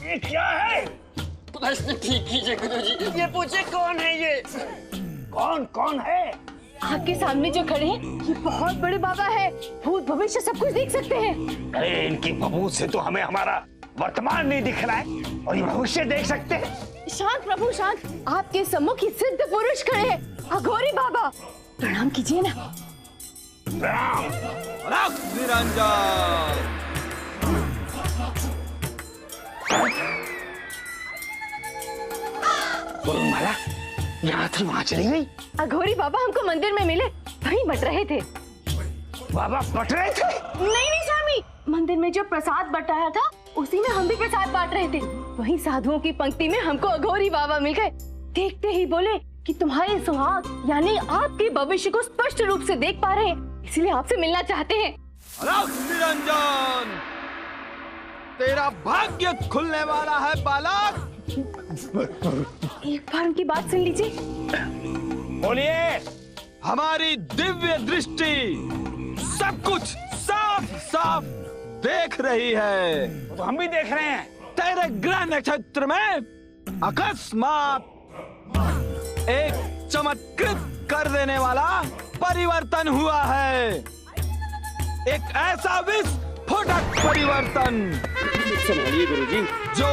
ये क्या है? प्रश्न ठीक कीजिए गुरुजी। ये पूछे कौन है ये? कौन है? आपके सामने जो खड़े हैं ये बहुत बड़े बाबा है, भूत भविष्य सब कुछ देख सकते हैं। अरे इनकी बबूत से तो हमें हमारा वर्तमान नहीं दिख रहा है और ये भविष्य देख सकते हैं। शांत प्रभु शांत, आपके सम्मुख ही सिद्ध पुरुष खड़े हैं, अघोरी बाबा। प्रणाम कीजिए ना। प्रणाम। निरंजन। माला यहाँ थी वहाँ चली गई। अघोरी बाबा हमको मंदिर में मिले, वहीं बट रहे थे। बाबा बट रहे थे? नहीं स्वामी, मंदिर में जो प्रसाद बटाया था उसी में हम भी प्रसाद बांट रहे थे। वहीं साधुओं की पंक्ति में हमको अघोरी बाबा मिल गए। देखते ही बोले कि तुम्हारे सुहाग यानी आपके भविष्य को स्पष्ट रूप से देख पा रहे हैं, इसलिए आपसे मिलना चाहते हैं। निरंजन, तेरा भाग्य खुलने वाला है बालक। एक बार उनकी बात सुन लीजिए। बोलिए। हमारी दिव्य दृष्टि सब कुछ साफ साफ देख रही है। तो हम भी देख रहे हैं। तेरे ग्रह नक्षत्र में अकस्मात एक चमत्कृत कर देने वाला परिवर्तन हुआ है। एक ऐसा विस्फोटक परिवर्तन गुरुजी, जो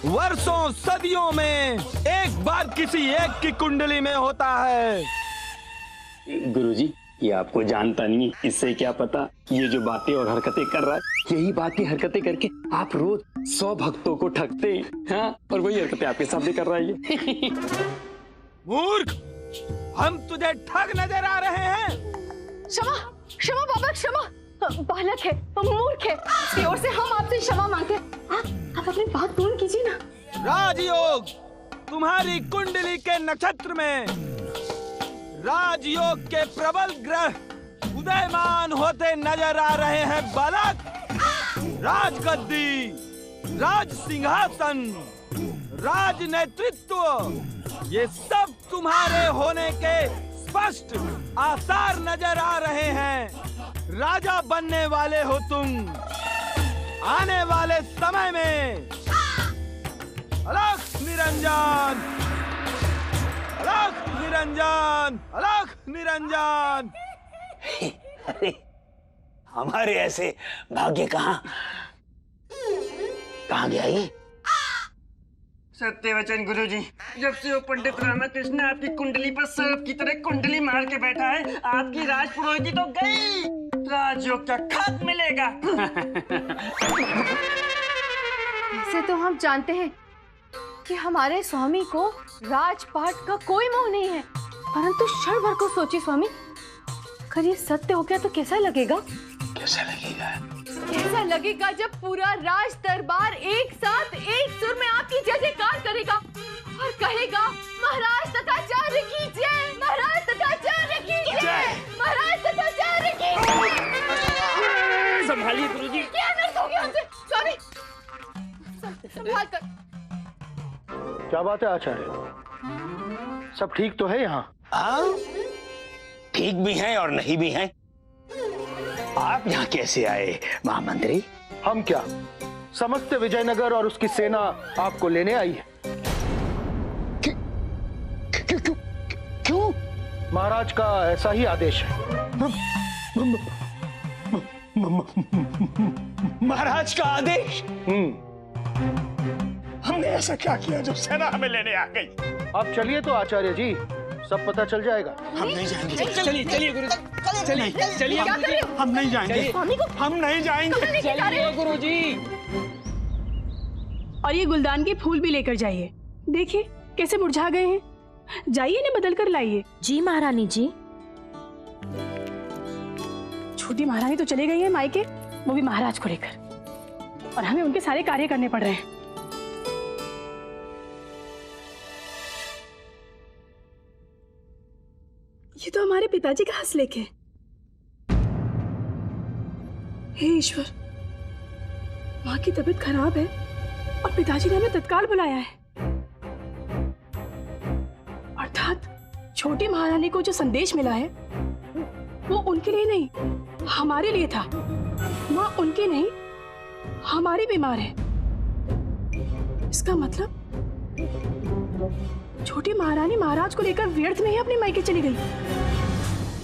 वर्षों सदियों में एक बार किसी एक की कुंडली में होता है। गुरुजी ये आपको जानता नहीं, इससे क्या पता ये जो बातें और हरकतें कर रहा है, यही बातें हरकतें करके आप रोज 100 भक्तों को ठगते हैं। हाँ, और वही हरकतें आपके साथ भी कर रहा है। मूर्ख, हम तुझे ठग नजर आ रहे हैं। क्षमा क्षमा बाबा क्षमा, बालक है, मूर्ख है, इसकी ओर से हम आपसे क्षमा मांगते हैं। आप अपनी बात पूर्ण कीजिए ना। राजयोग तुम्हारी कुंडली के नक्षत्र में राजयोग के प्रबल ग्रह उदयमान होते नजर आ रहे हैं बालक। राजगद्दी, राज सिंहासन, राज नेतृत्व, ये सब तुम्हारे होने के स्पष्ट आसार नजर आ रहे हैं। राजा बनने वाले हो तुम। आने वाले समय में अलख निरंजन, अलख निरंजन, अलख निरंजन। अरे हमारे ऐसे भाग्य कहाँ गया ये? सत्य वचन गुरुजी, जब से वो पंडित रामाकृष्ण आपकी कुंडली पर सर्प की तरह कुंडली मार के बैठा है, आपकी राज पुरोहिती तो गई, राजयोग का खत मिलेगा। ऐसे तो हम जानते हैं कि हमारे स्वामी को राजपाट का कोई मोह नहीं है, परंतु क्षण भर को सोचिए स्वामी, अगर ये सत्य हो गया तो कैसा लगेगा? कैसा लगेगा? कैसा लगेगा जब पूरा राज दरबार एक साथ एक सुर में आपकी जय जयकार करेगा और कहेगा महाराज तथाचार्य की जय, महाराज तथाचार्य की जय, महाराज तथाचार्य की जय। संभालिए गुरुजी। क्या अनर्थ हो गया हमसे? स्वामी संभाल कर। क्या बात है आचार्य, सब ठीक तो है यहाँ? हाँ, ठीक भी हैं और नहीं भी हैं। आप यहाँ कैसे आए महामंत्री? हम क्या, समस्त विजयनगर और उसकी सेना आपको लेने आई है। क्यों? महाराज का ऐसा ही आदेश है। महाराज का आदेश? हमने ऐसा क्या किया जो सेना हमें लेने आ गई? आप चलिए तो आचार्य जी, सब पता चल जाएगा। हम नहीं जाएंगे। चलिए गुरुजी, चलिए हम नहीं जाएंगे। हम नहीं जाएंगे। चलिए गुरुजी। और ये गुलदान के फूल भी लेकर जाइए, देखिए कैसे मुरझा गए हैं। जाइए ना बदल कर लाइए। जी महारानी जी। छोटी महारानी तो चली गई है मायके, वो भी महाराज को लेकर, और हमें उनके सारे कार्य करने पड़ रहे हैं। ये तो हमारे पिताजी का हंसलेख है। हे ईश्वर, माँ की तबीयत खराब है और पिताजी ने हमें तत्काल बुलाया है। अर्थात छोटी महारानी को जो संदेश मिला है वो उनके लिए नहीं, हमारे लिए था। माँ उनकी नहीं, हमारी बीमार है, इसका मतलब छोटी महारानी महाराज को लेकर व्यर्थ में ही अपने मायके चली गई।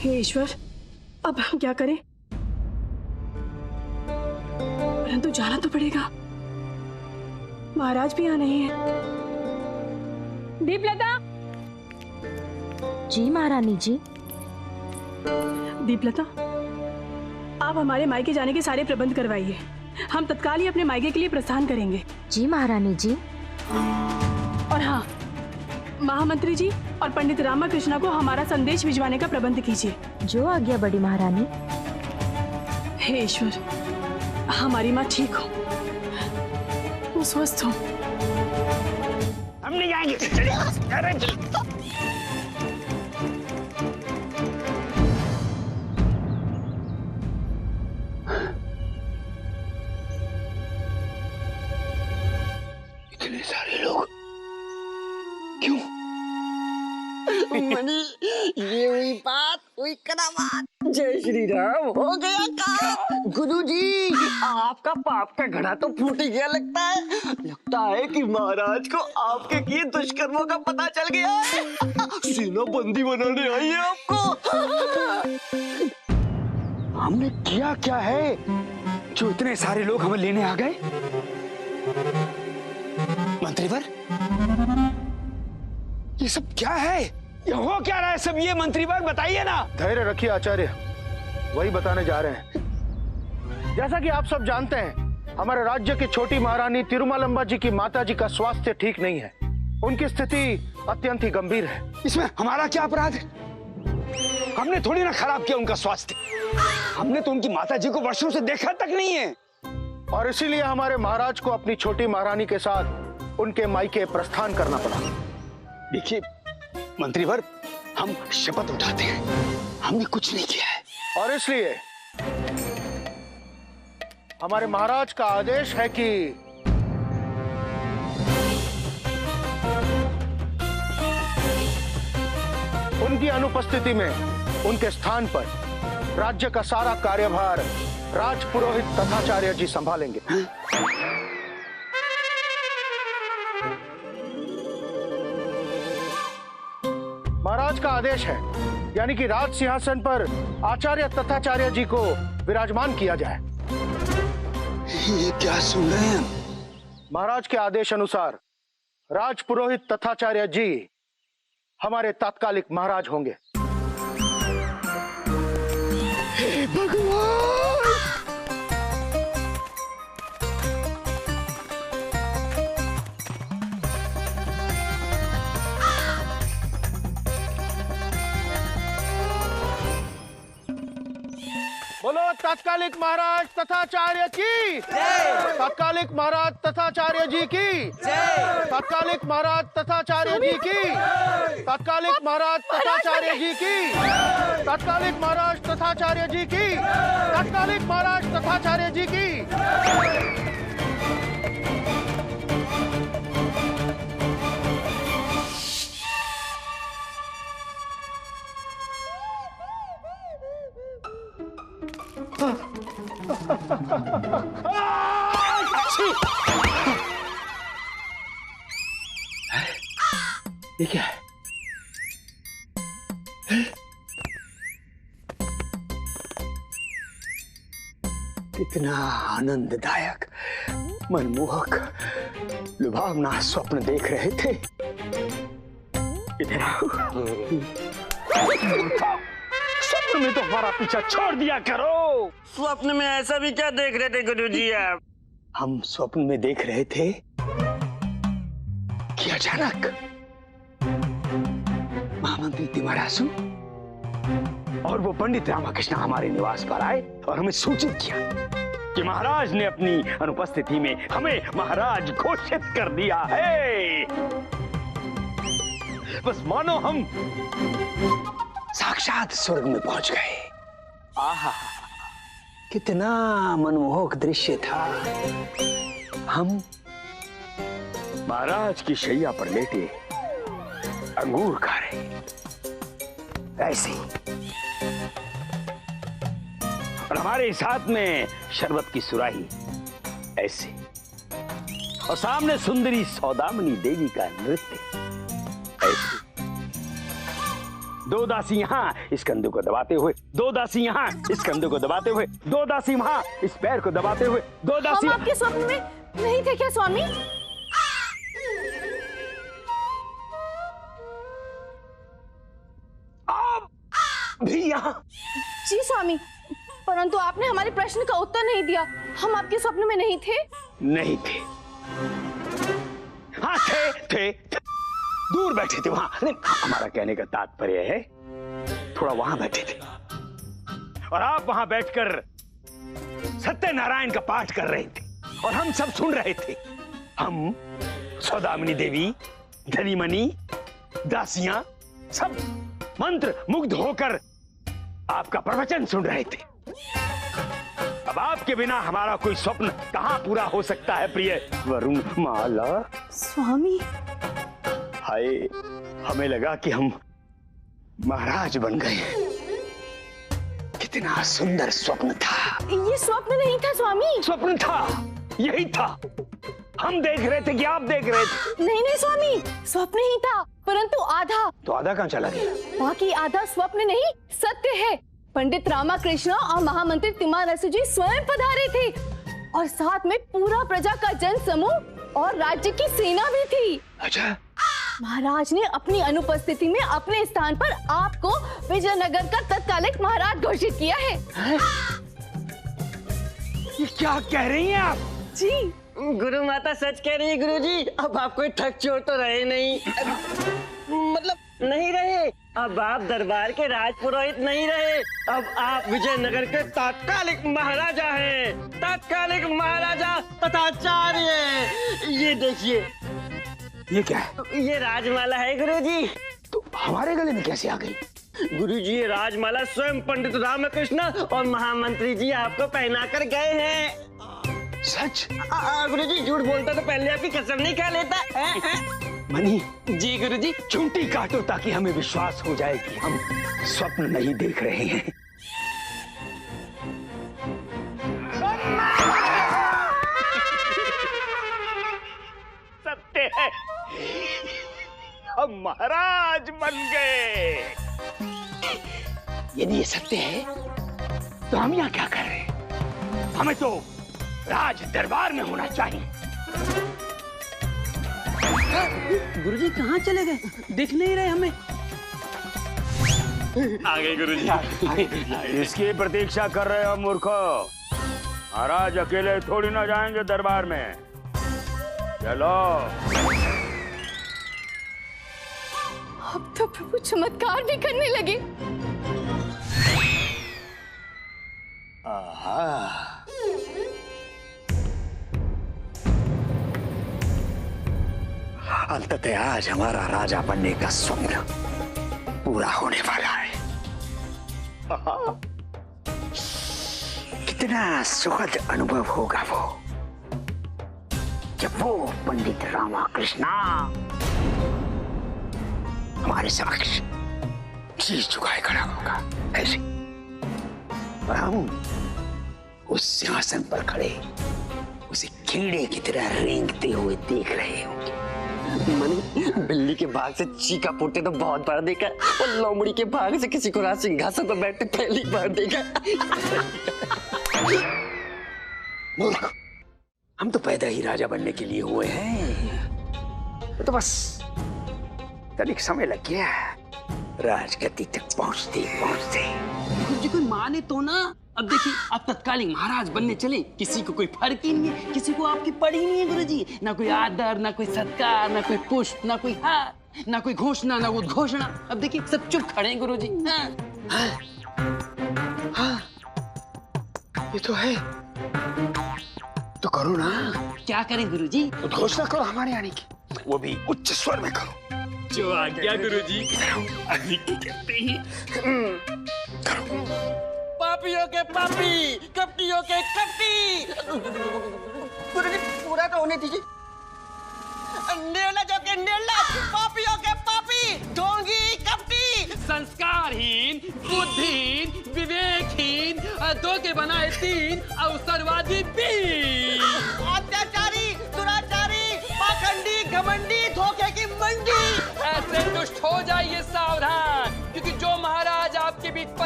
हे ईश्वर, अब हम क्या करें? परंतु जाना तो पड़ेगा, महाराज भी यहाँ नहीं है। दीपलता। जी महारानी जी। दीपलता, आप हमारे मायके जाने के सारे प्रबंध करवाइए। हम तत्काल ही अपने मायके के लिए प्रस्थान करेंगे। जी महारानी जी। और हाँ, महामंत्री जी और पंडित रामाकृष्णा को हमारा संदेश भिजवाने का प्रबंध कीजिए। जो आज्ञा बड़ी महारानी। हे ईश्वर, हमारी माँ ठीक हो, वो स्वस्थ हो। हम नहीं जाएंगे। चलिए। इतने सारे लोग क्यों? मणि, ये हुई बात, हुई करामात। जय श्री राम। हो गया काम। गुरुजी, आपका पाप का घड़ा तो फूट गया लगता है। लगता है कि महाराज को आपके किए दुष्कर्मों का पता चल गया है। सीना बंदी बनाने आई है आपको। हमने किया क्या है जो इतने सारे लोग हमें लेने आ गए? मंत्रीवर, ये सब क्या है? ये हो क्या रहा है सब? ये मंत्रीवर बताइए ना। धैर्य रखिए आचार्य, वही बताने जा रहे हैं। जैसा कि आप सब जानते हैं, हमारे राज्य की छोटी महारानी तिरुमलंबा जी की माताजी का स्वास्थ्य ठीक नहीं है। उनकी स्थिति अत्यंत ही गंभीर है। इसमें हमारा क्या अपराध है? हमने थोड़ी ना खराब किया उनका स्वास्थ्य। हमने तो उनकी माताजी को वर्षों से देखा तक नहीं है। और इसीलिए हमारे महाराज को अपनी छोटी महारानी के साथ उनके मायके प्रस्थान करना पड़ा। देखिए मंत्रीवर, हम शपथ उठाते हैं, हमने कुछ नहीं किया है। और इसलिए हमारे महाराज का आदेश है कि उनकी अनुपस्थिति में उनके स्थान पर राज्य का सारा कार्यभार राज पुरोहित तथाचार्य जी संभालेंगे। महाराज का आदेश है, यानी कि राज सिंहासन पर आचार्य तथाचार्य जी को विराजमान किया जाए। ये क्या सुन रहे हैं? महाराज के आदेश अनुसार राज पुरोहित तथाचार्य जी हमारे तात्कालिक महाराज होंगे। हे भगवान! बोलो तात्कालिक महाराज तथाचार्य की जय। तात्कालिक महाराज तथाचार्य जी की जय। तात्कालिक महाराज तथाचार्य जी की जय। तात्कालिक महाराज तथाचार्य जी की जय। तात्कालिक महाराज तथाचार्य जी की जय। तात्कालिक महाराज तथाचार्य जी की जय। ये क्या है? कितना आनंददायक, मनमोहक, लुभावना स्वप्न देख रहे थे। इधर आओ। स्वप्न में तो हमारा पीछा छोड़ दिया करो। स्वप्न में ऐसा भी क्या देख रहे थे गुरुजी आप? हम स्वप्न में देख रहे थे कि अचानक महामंत्री तिमरासु और वो पंडित रामाकृष्ण हमारे निवास पर आए और हमें सूचित किया कि महाराज ने अपनी अनुपस्थिति में हमें महाराज घोषित कर दिया है। बस मानो हम साक्षात स्वर्ग में पहुंच गए। आहा, कितना मनमोहक दृश्य था। हम महाराज की शैया पर लेटे अंगूर खा रहे, ऐसे ही, और हमारे साथ में शरबत की सुराही, ऐसे। और सामने सुंदरी सौदामिनी देवी का नृत्य। ऐसे दो दासी यहाँ इस कंधे को दबाते हुए, दो दासी यहाँ इस कंधे को दबाते हुए, दो दासी वहाँ इस पैर को दबाते हुए, दो दासी। हम आपके स्वप्न में नहीं थे क्या स्वामी? आप भी यहाँ? जी स्वामी, परंतु आपने हमारे प्रश्न का उत्तर नहीं दिया। हम आपके स्वप्न में नहीं थे। नहीं थे। हाँ थे। दूर बैठे थे वहां। नहीं, हमारा कहने का तात्पर्य है थोड़ा वहां बैठे थे और आप वहां बैठकर सत्यनारायण का पाठ कर रहे थे और हम सब सुन रहे थे। हम सौदामिनी देवी, धनीमनी, दासियां सब मंत्र मुग्ध होकर आपका प्रवचन सुन रहे थे। अब आपके बिना हमारा कोई स्वप्न कहां पूरा हो सकता है प्रिय वरुण माला? स्वामी, हाय, हमें लगा कि हम महाराज बन गए। कितना सुंदर स्वप्न था। ये स्वप्न नहीं था स्वामी। स्वप्न था, यही था। हम देख रहे थे कि आप देख रहे थे। नहीं स्वामी, स्वप्न ही था, परंतु आधा। तो आधा कहाँ चला गया? बाकी आधा स्वप्न नहीं, सत्य है। पंडित रामाकृष्ण और महामंत्री तिम्मारसु जी स्वयं पधारे थे और साथ में पूरा प्रजा का जन समूह और राज्य की सेना भी थी। अच्छा। महाराज ने अपनी अनुपस्थिति में अपने स्थान पर आपको विजयनगर का तत्कालिक महाराज घोषित किया है। ये क्या कह रही हैं आप? जी गुरु माता सच कह रही है गुरुजी। अब आप कोई ठग चोर तो रहे नहीं, मतलब नहीं रहे। अब आप दरबार के राजपुरोहित नहीं रहे। अब आप विजयनगर के तात्कालिक महाराजा हैं। तात्कालिक महाराजा तथा आचार्य। ये देखिए, ये क्या है? ये राजमाला है गुरुजी। तो हमारे गले में कैसे आ गई? गुरुजी, ये राजमाला स्वयं पंडित रामकृष्ण और महामंत्री जी आपको पहना कर गए हैं। सच? गुरुजी, झूठ बोलता तो पहले आपकी कसम नहीं खा लेता है? मनी जी गुरुजी। चुंटी काटो ताकि हमें विश्वास हो जाए कि हम स्वप्न नहीं देख रहे हैं। सत्य है, हम महाराज बन गए। यदि ये सत्य है तो हम यहाँ क्या कर रहे हैं? हमें तो राज दरबार में होना चाहिए। गुरुजी कहाँ चले गए? दिख नहीं रहे हमें। आ गए गुरुजी। इसकी प्रतीक्षा कर रहे हो मूर्खो। महाराज अकेले थोड़ी ना जाएंगे दरबार में। चलो। अब तो प्रभु चमत्कार भी करने लगे। अंततः आज हमारा राजा बनने का स्वप्न पूरा होने वाला है। कितना सुखद अनुभव होगा वो जब वो पंडित रामाकृष्ण हमारे समक्ष शीश झुकाए खड़ा होगा ऐसे, और हम उस सिंहासन पर खड़े उसे कीड़े की तरह रेंगते हुए देख रहे होंगे। मनी, बिल्ली के भाग से चीका पोटे तो बहुत बार देखा, और लोमड़ी के भाग से किसी को राज सिंहासन पर बैठते पहली बार देखा। मूर्ख, हम तो पैदा ही राजा बनने के लिए हुए हैं। तो बस तनिक समय लग गया राजगद्दी तक पहुंचते पहुंचते। गुरुजी कोई माने तो ना। अब देखिए, आप तत्कालीन महाराज बनने चले, किसी को कोई फर्क ही नहीं है, किसी को आपकी पड़ी नहीं है गुरुजी। ना कोई आदर, ना कोई सत्कार, ना कोई पुष्प, ना कोई हार, ना कोई घोषणा, ना उद्घोषणा। अब देखिए, सब चुप खड़े हैं गुरुजी। हाँ, ये तो है। तो करो ना। क्या करें गुरुजी? उद्घोषणा करो हमारे आने की, वो भी उच्च स्वर में करो। जो आज्ञा गुरुजी। अभी की कहते हैं? पापियों के पापी, कपटियों के कपटी। गुरुजी पूरा तो होने दीजिए। निर्लजों के निर्लज, पापियों के पापी, ढोंगी कपटी, संस्कारहीन, बुद्धिहीन, विवेकहीन, दो के बनाए तीन, अवसरवादी 20, अत्याचारी, दुराचारी,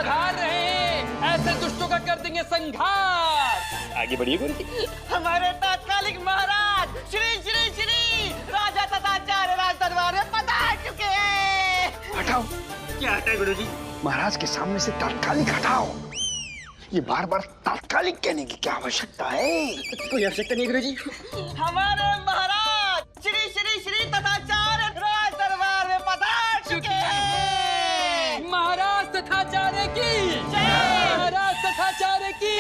पधार रहे हैं, ऐसे दुष्टों का कर देंगे संहार। आगे बढ़िए गुरुजी। हमारे तात्कालिक महाराज श्री श्री श्री राजा तथा आचार्य राज दरबार में पधार चुके हैं। हटाओ। क्या हटा गुरुजी? महाराज के सामने से तात्कालिक हटाओ। ये बार बार तात्कालिक कहने की क्या आवश्यकता है? कोई आवश्यकता नहीं गुरुजी। हमारे महाराज श्री श्री श्री तथा आचार्य राज दरबार में पधार चुके हैं। महाराज तथाचार्य की महाराज तथाचार्य की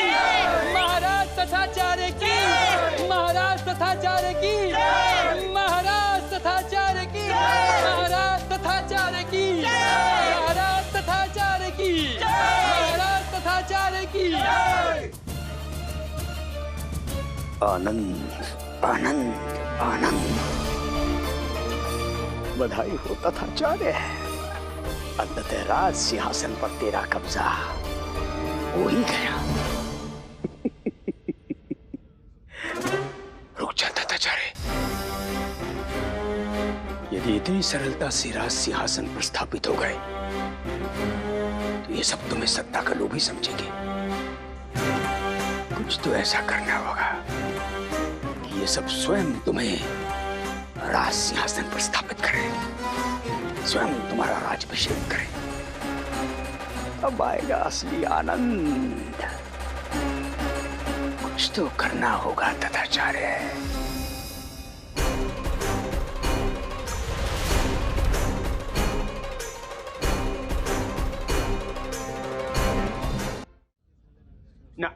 महाराज तथाचार्य की महाराज तथाचार्य की महाराज तथाचार्य की महाराज तथाचार्य की महाराज तथाचार्य की महाराज तथाचार्य की। आनंद आनंद आनंद। बधाई हो तथाचार्य। अंततः राज सिंहासन पर तेरा कब्जा हो ही गया। रुक जा तथाचार्य। यदि इतनी सरलता से राज सिंहासन पर स्थापित हो गए तो ये सब तुम्हें सत्ता का लोभी समझेंगे। कुछ तो ऐसा करना होगा कि ये सब स्वयं तुम्हें राज सिंहासन पर स्थापित करें, स्वयं तुम्हारा राज्याभिषेक करें। अब आएगा असली आनंद। कुछ तो करना होगा तथाचार्य। ना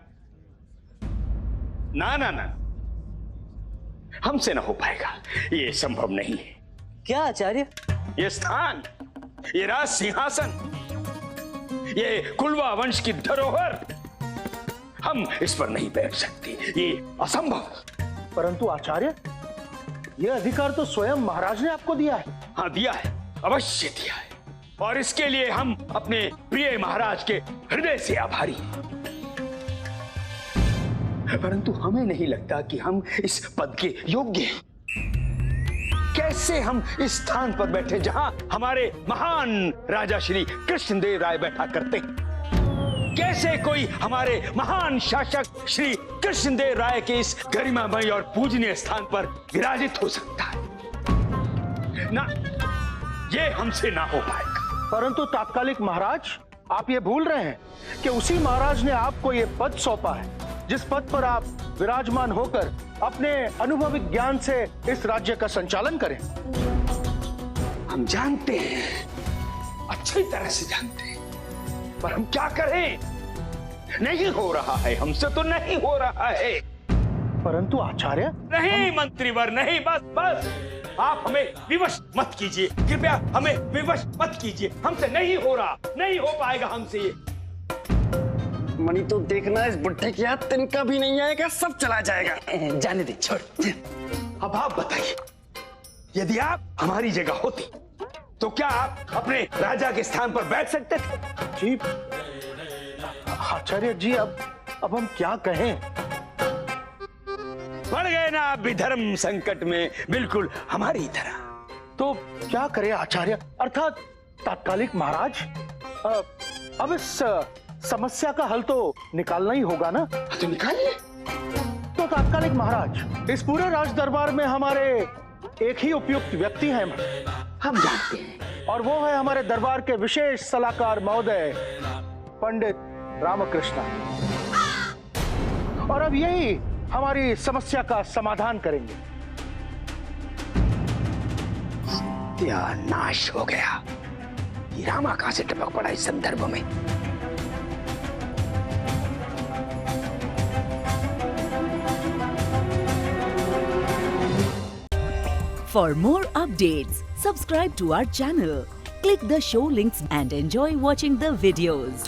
ना ना ना, हमसे ना हो पाएगा। ये संभव नहीं है। क्या आचार्य? ये स्थान, ये राज सिंहासन, ये कुलवा वंश की धरोहर, हम इस पर नहीं बैठ सकते। ये असंभव। परंतु आचार्य, ये अधिकार तो स्वयं महाराज ने आपको दिया है। हाँ दिया है, अवश्य दिया है। और इसके लिए हम अपने प्रिय महाराज के हृदय से आभारी हैं। परंतु हमें नहीं लगता कि हम इस पद के योग्य हैं। कैसे हम इस स्थान पर बैठे जहां हमारे महान राजा श्री कृष्णदेव राय बैठा करते हैं? कैसे कोई हमारे महान शासक श्री कृष्णदेव राय के इस गरिमामय और पूजनीय स्थान पर विराजित हो सकता है? ना, ये हमसे ना हो पाएगा। परंतु तात्कालिक महाराज, आप ये भूल रहे हैं कि उसी महाराज ने आपको ये पद सौंपा है जिस पद पर आप विराजमान होकर अपने अनुभवी ज्ञान से इस राज्य का संचालन करें। हम जानते हैं, अच्छी तरह से जानते हैं, पर हम क्या करें? नहीं हो रहा है, हमसे तो नहीं हो रहा है। परंतु आचार्य, नहीं मंत्रीवर, नहीं, बस बस। आप हमें विवश मत कीजिए, कृपया हमें विवश मत कीजिए। हमसे नहीं हो रहा, नहीं हो पाएगा हमसे ये। मणि तो देखना, इस बुढ़े के हाथ तिनका भी नहीं आएगा, सब चला जाएगा। जाने दे, छोड़। अब आप बताइए, यदि आप हमारी जगह होती तो क्या आप अपने राजा के स्थान पर बैठ सकते थे? जी आचार्य जी, अब हम क्या कहें? पड़ गए ना आप भी धर्म संकट में, बिल्कुल हमारी तरह। तो क्या करें आचार्य, अर्थात तात्कालिक महाराज? अब इस समस्या का हल तो निकालना ही होगा ना। तो निकालिए। तो तात्कालिक महाराज, इस पूरे राज दरबार में हमारे एक ही उपयुक्त व्यक्ति हैं, हम जानते हैं, और वो है हमारे दरबार के विशेष सलाहकार महोदय पंडित रामकृष्ण। और अब यही हमारी समस्या का समाधान करेंगे। नाश हो गया। ये रामा कहां से टपक पड़ा इस संदर्भ में? For more updates, subscribe to our channel, click the show links and enjoy watching the videos.